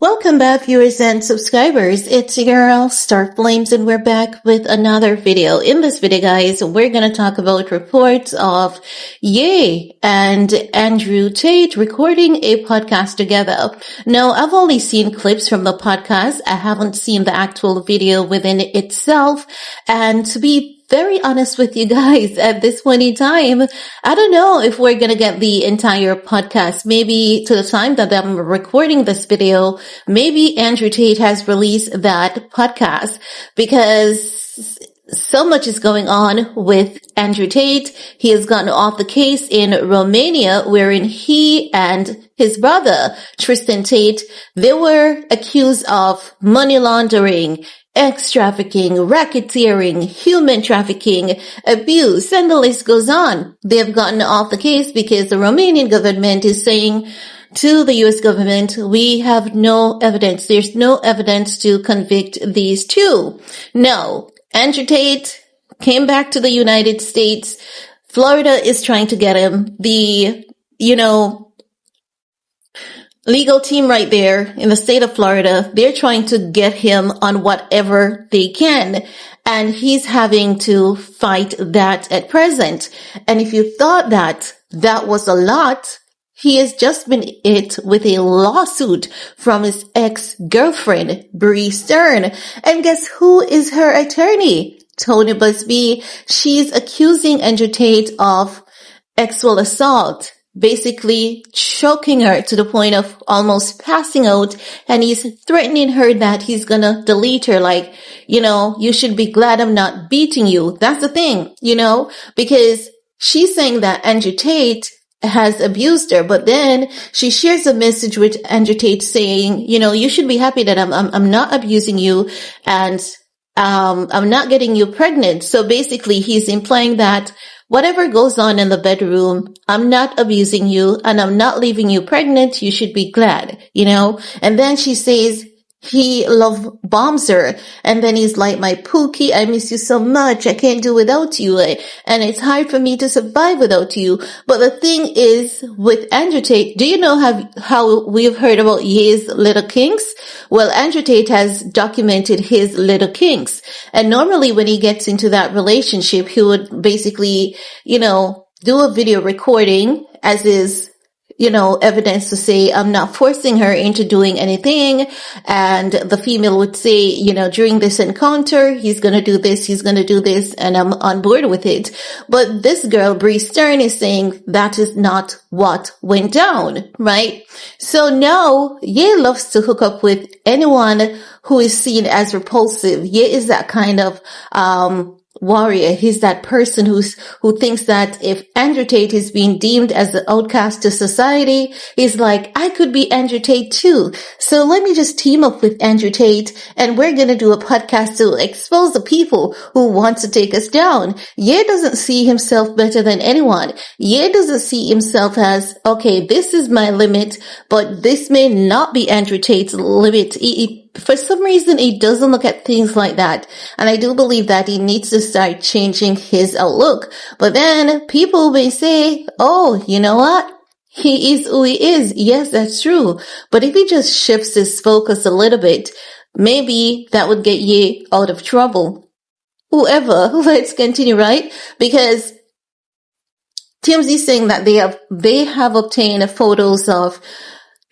Welcome back, viewers and subscribers. It's your girl, Star Flames, and we're back with another video. In this video, guys, we're going to talk about reports of Ye and Andrew Tate recording a podcast together. Now, I've only seen clips from the podcast. I haven't seen the actual video within itself. And to be very honest with you guys, at this point in time, I don't know if we're going to get the entire podcast. Maybe to the time that I'm recording this video, maybe Andrew Tate has released that podcast, because so much is going on with Andrew Tate. He has gotten off the case in Romania, wherein he and his brother, Tristan Tate, they were accused of money laundering, ex-trafficking, racketeering, human trafficking, abuse, and the list goes on. They've gotten off the case because the Romanian government is saying to the U.S. government, we have no evidence. There's no evidence to convict these two. No, Andrew Tate came back to the United States. Florida is trying to get him. The, legal team right there in the state of Florida, they're trying to get him on whatever they can. And he's having to fight that at present. And if you thought that was a lot, he has just been hit with a lawsuit from his ex-girlfriend, Bree Stern. And guess who is her attorney? Tony Busby. She's accusing Andrew Tate of sexual assault, basically choking her to the point of almost passing out, and he's threatening her that he's gonna delete her, like, you should be glad I'm not beating you. That's the thing, because she's saying that Andrew Tate has abused her, but then she shares a message with Andrew Tate saying, you should be happy that I'm not abusing you, and I'm not getting you pregnant. So basically he's implying that whatever goes on in the bedroom, I'm not abusing you and I'm not leaving you pregnant. You should be glad, And then she says he love bombs her. And then he's like, my Pookie, I miss you so much. I can't do without you. And it's hard for me to survive without you. But the thing is with Andrew Tate, do you know how we've heard about Ye's little kinks? Well, Andrew Tate has documented his little kinks. And normally when he gets into that relationship, he would basically, do a video recording as is, evidence to say, I'm not forcing her into doing anything. And the female would say, during this encounter, he's going to do this, and I'm on board with it. But this girl, Bree Stern, is saying that is not what went down, right? So now, Ye loves to hook up with anyone who is seen as repulsive. Ye is that kind of, warrior. He's that person who thinks that if Andrew Tate is being deemed as the outcast to society, he's like, I could be Andrew Tate too. So let me just team up with Andrew Tate and we're going to do a podcast to expose the people who want to take us down. Ye doesn't see himself better than anyone. Ye doesn't see himself as, okay, this is my limit, but this may not be Andrew Tate's limit. For some reason, he doesn't look at things like that. And I do believe that he needs to start changing his outlook. But then people may say, oh, you know what? He is who he is. Yes, that's true. But if he just shifts his focus a little bit, maybe that would get Ye out of trouble. Whoever, let's continue, right? Because TMZ is saying that they have obtained photos of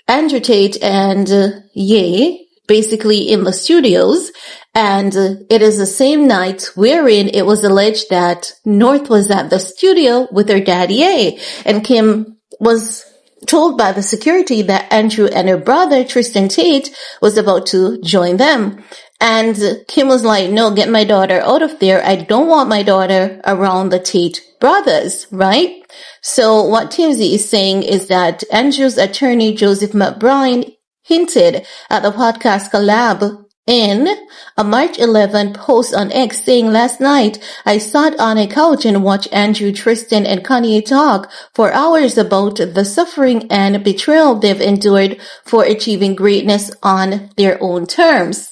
Andrew Tate and Ye, basically in the studios, and it is the same night wherein it was alleged that North was at the studio with her dad Ye, and Kim was told by the security that Andrew and her brother Tristan Tate was about to join them. And Kim was like, no, get my daughter out of there. I don't want my daughter around the Tate brothers, right? So what TMZ is saying is that Andrew's attorney Joseph McBride hinted at the podcast collab in a March 11 post on X saying, last night I sat on a couch and watched Andrew, Tristan, and Kanye talk for hours about the suffering and betrayal they've endured for achieving greatness on their own terms.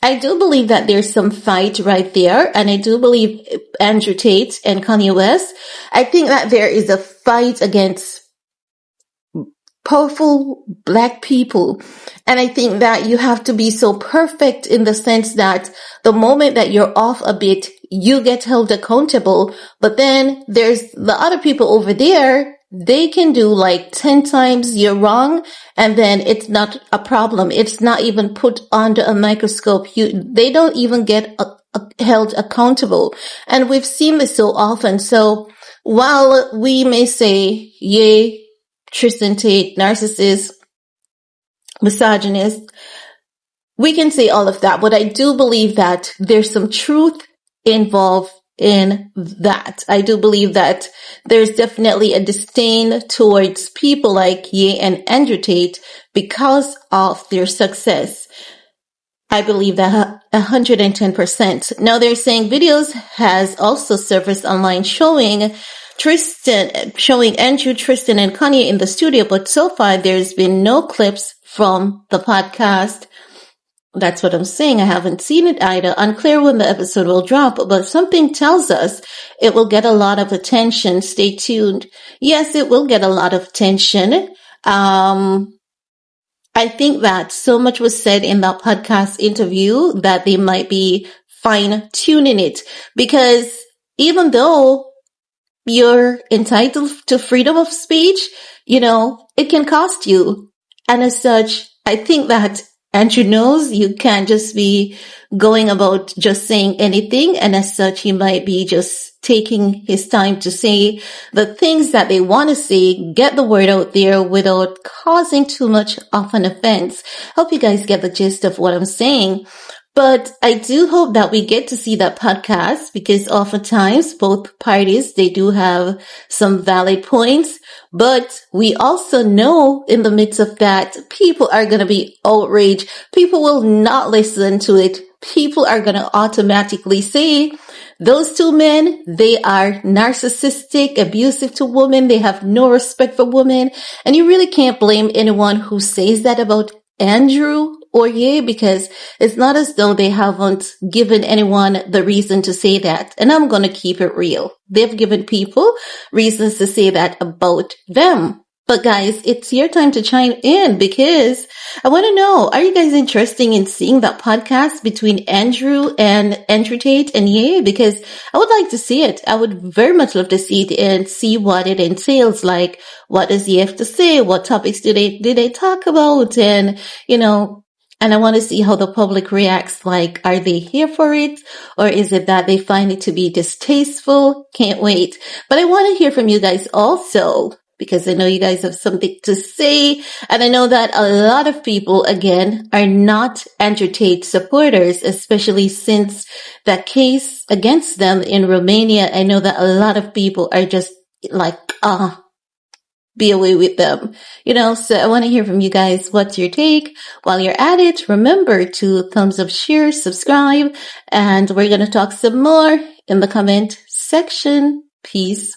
I do believe that there's some fight right there, and I do believe Andrew Tate and Kanye West, I think that there is a fight against powerful black people. And I think that you have to be so perfect in the sense that the moment that you're off a bit, you get held accountable. But then there's the other people over there. They can do like 10 times you're wrong, and then it's not a problem. It's not even put under a microscope. They don't even get held accountable. And we've seen this so often. So while we may say, yay, Tristan Tate, narcissist, misogynist, we can say all of that, but I do believe that there's some truth involved in that. I do believe that there's definitely a disdain towards people like Ye and Andrew Tate because of their success. I believe that 110%. Now they're saying videos has also surfaced online showing Andrew, Tristan, and Kanye in the studio, but so far there's been no clips from the podcast. That's what I'm saying. I haven't seen it either. Unclear when the episode will drop, but something tells us it will get a lot of attention. Stay tuned. Yes, it will get a lot of attention. I think that so much was said in that podcast interview that they might be fine tuning it, because even though you're entitled to freedom of speech, it can cost you. And as such, I think that Andrew knows you can't just be going about just saying anything. And as such, he might be just taking his time to say the things that they want to say, get the word out there without causing too much of an offense. Hope you guys get the gist of what I'm saying. But I do hope that we get to see that podcast, because oftentimes both parties, they do have some valid points. But we also know in the midst of that, people are going to be outraged. People will not listen to it. People are going to automatically say, those two men, they are narcissistic, abusive to women. They have no respect for women. And you really can't blame anyone who says that about Andrew or Ye, because it's not as though they haven't given anyone the reason to say that. And I'm going to keep it real. They've given people reasons to say that about them. But guys, it's your time to chime in, because I want to know, are you guys interested in seeing that podcast between Andrew Tate and Ye? Because I would like to see it. I would very much love to see it and see what it entails. Like, what does Ye have to say? What topics do they talk about? And, and I want to see how the public reacts. Like, are they here for it? Or is it that they find it to be distasteful? Can't wait. But I want to hear from you guys also, because I know you guys have something to say. And I know that a lot of people, again, are not Andrew Tate supporters, especially since that case against them in Romania. I know that a lot of people are just like, be away with them, so I want to hear from you guys. What's your take? While you're at it, remember to thumbs up, share, subscribe, and we're going to talk some more in the comment section. Peace.